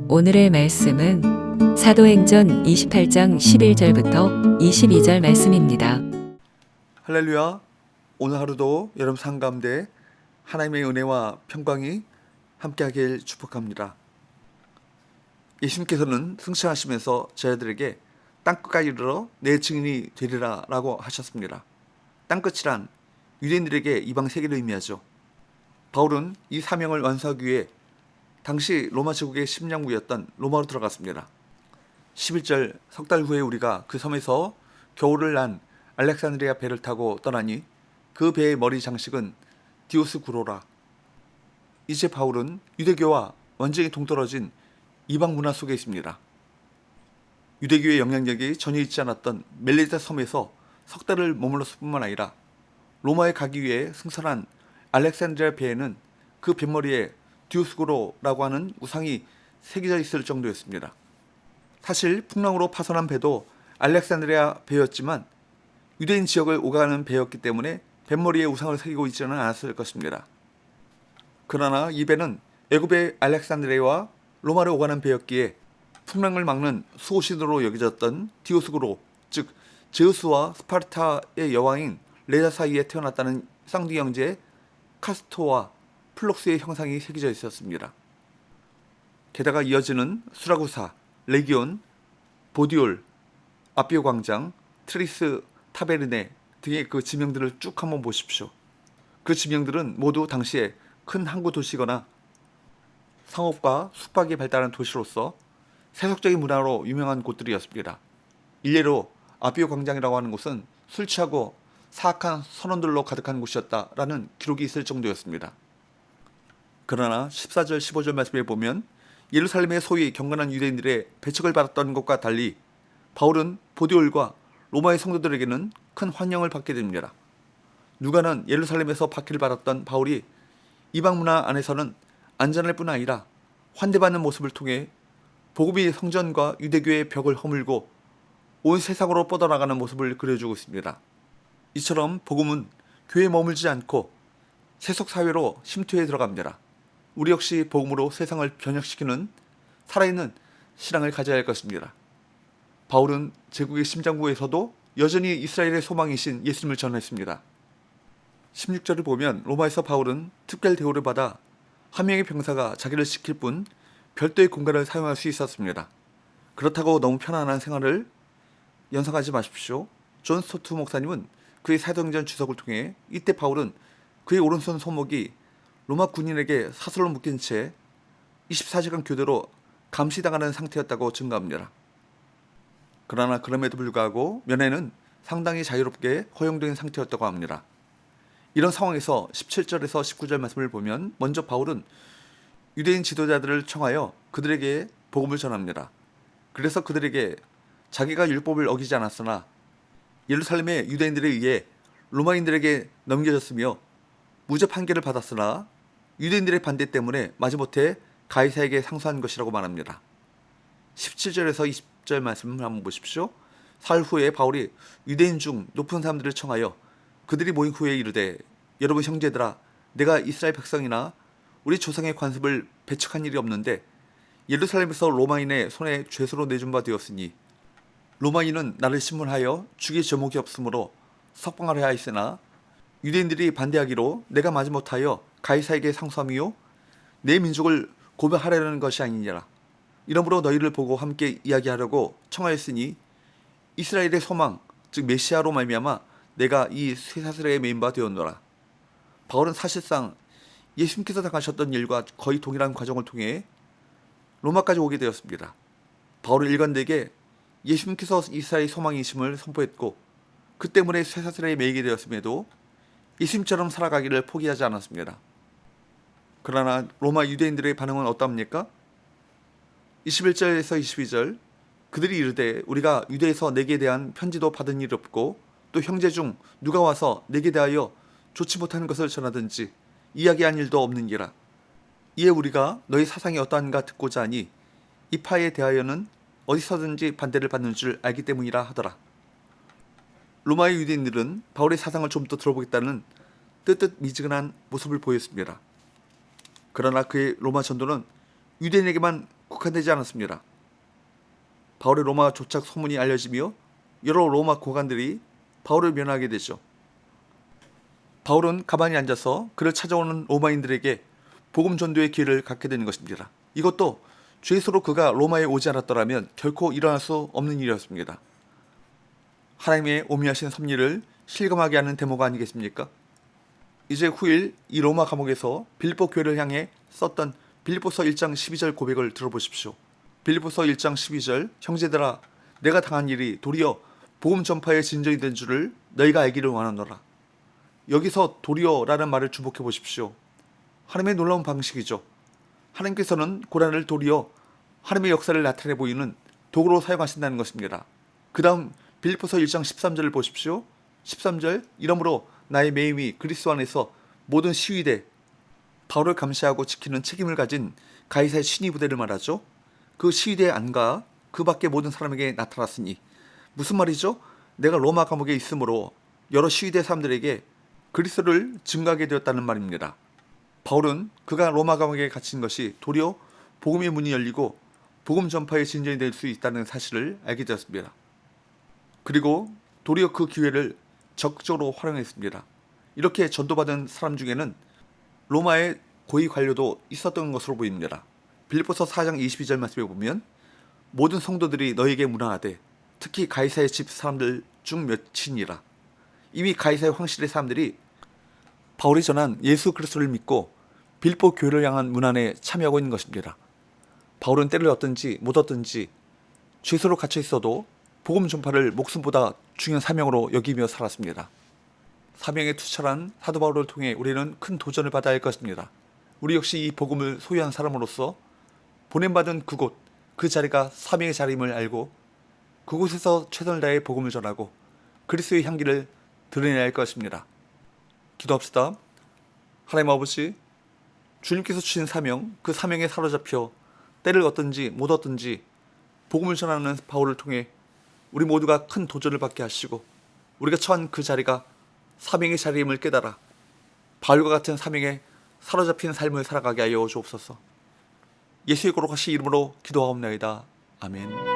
오늘의 말씀은 사도행전 28장 11절부터 22절 말씀입니다. 할렐루야. 오늘 하루도 여러분 삶 가운데 하나님의 은혜와 평강이 함께하길 축복합니다. 예수님께서는 승천하시면서 저희들에게 땅끝까지 이르러 내 증인이 되리라 라고 하셨습니다. 땅끝이란 유대인들에게 이방 세계를 의미하죠. 바울은 이 사명을 완수하기 위해 당시 로마 제국의 심령부였던 로마로 들어갔습니다. 11절 석 달 후에 우리가 그 섬에서 겨울을 난 알렉산드리아 배를 타고 떠나니 그 배의 머리 장식은 디오스구로라. 이제 바울은 유대교와 완전히 동떨어진 이방 문화 속에 있습니다. 유대교의 영향력이 전혀 있지 않았던 멜리타 섬에서 석 달을 머물렀을 뿐만 아니라 로마에 가기 위해 승선한 알렉산드리아 배에는 그 뱃머리에 디오스구로라고 하는 우상이 새겨져 있을 정도였습니다. 사실 풍랑으로 파손한 배도 알렉산드리아 배였지만 유대인 지역을 오가는 배였기 때문에 뱃머리에 우상을 새기고 있지는 않았을 것입니다. 그러나 이 배는 애굽의 알렉산드리아와 로마로 오가는 배였기에 풍랑을 막는 수호신으로 여겨졌던 디오스구로, 즉 제우스와 스파르타의 여왕인 레다 사이에 태어났다는 쌍둥이 형제 카스토와 플록스의 형상이 새겨져 있었습니다. 게다가 이어지는 수라구사, 레기온, 보디올, 아피오 광장, 트리스 타베르네 등의 그 지명들을 쭉 한번 보십시오. 그 지명들은 모두 당시에 큰 항구 도시거나 상업과 숙박이 발달한 도시로서 세속적인 문화로 유명한 곳들이었습니다. 일례로 아피오 광장이라고 하는 곳은 술 취하고 사악한 선원들로 가득한 곳이었다라는 기록이 있을 정도였습니다. 그러나 14절 15절 말씀에 보면 예루살렘의 소위 경건한 유대인들의 배척을 받았던 것과 달리 바울은 보디올과 로마의 성도들에게는 큰 환영을 받게 됩니다. 누가는 예루살렘에서 박해를 받았던 바울이 이방 문화 안에서는 안전할 뿐 아니라 환대받는 모습을 통해 복음이 성전과 유대교의 벽을 허물고 온 세상으로 뻗어나가는 모습을 그려주고 있습니다. 이처럼 복음은 교회에 머물지 않고 세속사회로 침투해 들어갑니다. 우리 역시 복음으로 세상을 변혁시키는 살아있는 신앙을 가져야 할 것입니다. 바울은 제국의 심장부에서도 여전히 이스라엘의 소망이신 예수님을 전했습니다. 16절을 보면 로마에서 바울은 특별 대우를 받아 한 명의 병사가 자기를 지킬 뿐 별도의 공간을 사용할 수 있었습니다. 그렇다고 너무 편안한 생활을 연상하지 마십시오. 존 스토트 목사님은 그의 사도행전 주석을 통해 이때 바울은 그의 오른손 손목이 로마 군인에게 사슬로 묶인 채 24시간 교대로 감시당하는 상태였다고 증거합니다. 그러나 그럼에도 불구하고 면회는 상당히 자유롭게 허용된 상태였다고 합니다. 이런 상황에서 17절에서 19절 말씀을 보면 먼저 바울은 유대인 지도자들을 청하여 그들에게 복음을 전합니다. 그래서 그들에게 자기가 율법을 어기지 않았으나 예루살렘의 유대인들에 의해 로마인들에게 넘겨졌으며 무죄 판결을 받았으나 유대인들의 반대 때문에 마지못해 가이사에게 상소한 것이라고 말합니다. 17절에서 20절 말씀을 한번 보십시오. 사흘 후에 바울이 유대인 중 높은 사람들을 청하여 그들이 모인 후에 이르되 여러분 형제들아 내가 이스라엘 백성이나 우리 조상의 관습을 배척한 일이 없는데 예루살렘에서 로마인의 손에 죄수로 내준 바 되었으니 로마인은 나를 신문하여 죽일 제목이 없으므로 석방하려 하였으나 유대인들이 반대하기로 내가 마지못하여 가이사에게 상소함이요 내 민족을 고백하려는 것이 아니니라. 이러므로 너희를 보고 함께 이야기하려고 청하였으니 이스라엘의 소망 즉 메시아로 말미암아 내가 이 쇠사슬에 매인 바 되었노라. 바울은 사실상 예수님께서 당하셨던 일과 거의 동일한 과정을 통해 로마까지 오게 되었습니다. 바울은 일관되게 예수님께서 이스라엘의 소망이심을 선포했고 그 때문에 쇠사슬에 매이게 되었음에도 예수님처럼 살아가기를 포기하지 않았습니다. 그러나 로마 유대인들의 반응은 어떠합니까? 21절에서 22절 그들이 이르되 우리가 유대에서 내게 대한 편지도 받은 일 없고 또 형제 중 누가 와서 내게 대하여 좋지 못하는 것을 전하든지 이야기한 일도 없는기라. 이에 우리가 너희 사상이 어떠한가 듣고자 하니 이 파에 대하여는 어디서든지 반대를 받는 줄 알기 때문이라 하더라. 로마의 유대인들은 바울의 사상을 좀 더 들어보겠다는 뜨뜻미지근한 모습을 보였습니다. 그러나 그의 로마 전도는 유대인에게만 국한되지 않았습니다. 바울의 로마 조착 소문이 알려지며 여러 로마 고관들이 바울을 면하게 되죠. 바울은 가만히 앉아서 그를 찾아오는 로마인들에게 복음 전도의 기회를 갖게 되는 것입니다. 이것도 죄수로 그가 로마에 오지 않았더라면 결코 일어날 수 없는 일이었습니다. 하나님의 오미하신 섭리를 실감하게 하는 데모가 아니겠습니까? 이제 후일 이 로마 감옥에서 빌립보 교회를 향해 썼던 빌립보서 1장 12절 고백을 들어보십시오. 빌립보서 1장 12절 형제들아 내가 당한 일이 도리어 복음 전파의 진전이 된 줄을 너희가 알기를 원하노라. 여기서 도리어라는 말을 주목해 보십시오. 하나님의 놀라운 방식이죠. 하나님께서는 고난을 도리어 하나님의 역사를 나타내 보이는 도구로 사용하신다는 것입니다. 그 다음 빌립보서 1장 13절을 보십시오. 13절 이러므로 나의 매임이 그리스도 안에서 모든 시위대 바울을 감시하고 지키는 책임을 가진 가이사의 신의 부대를 말하죠. 그 시위대 안과 그 밖의 모든 사람에게 나타났으니 무슨 말이죠? 내가 로마 감옥에 있으므로 여러 시위대 사람들에게 그리스도를 증거하게 되었다는 말입니다. 바울은 그가 로마 감옥에 갇힌 것이 도리어 복음의 문이 열리고 복음 전파의 진전이 될 수 있다는 사실을 알게 되었습니다. 그리고 도리어 그 기회를 적극적으로 활용했습니다. 이렇게 전도받은 사람 중에는 로마의 고위 관료도 있었던 것으로 보입니다. 빌립보서 4장 22절 말씀에 보면 모든 성도들이 너에게 문안하되 특히 가이사의 집 사람들 중 몇이니라. 이미 가이사의 황실의 사람들이 바울이 전한 예수 그리스도를 믿고 빌립보 교회를 향한 문안에 참여하고 있는 것입니다. 바울은 때를 얻든지 못 얻든지 죄수로 갇혀 있어도 복음 전파를 목숨보다 중요한 사명으로 여기며 살았습니다. 사명에 투철한 사도 바울을 통해 우리는 큰 도전을 받아야 할 것입니다. 우리 역시 이 복음을 소유한 사람으로서 보냄받은 그곳, 그 자리가 사명의 자리임을 알고 그곳에서 최선을 다해 복음을 전하고 그리스도의 향기를 드러내야 할 것입니다. 기도합시다. 하나님 아버지, 주님께서 주신 사명, 그 사명에 사로잡혀 때를 얻든지 못 얻든지 복음을 전하는 바울을 통해 우리 모두가 큰 도전을 받게 하시고 우리가 처한 그 자리가 사명의 자리임을 깨달아 바울과 같은 사명에 사로잡힌 삶을 살아가게 하여 주옵소서. 예수의 거룩하신 이름으로 기도하옵나이다. 아멘.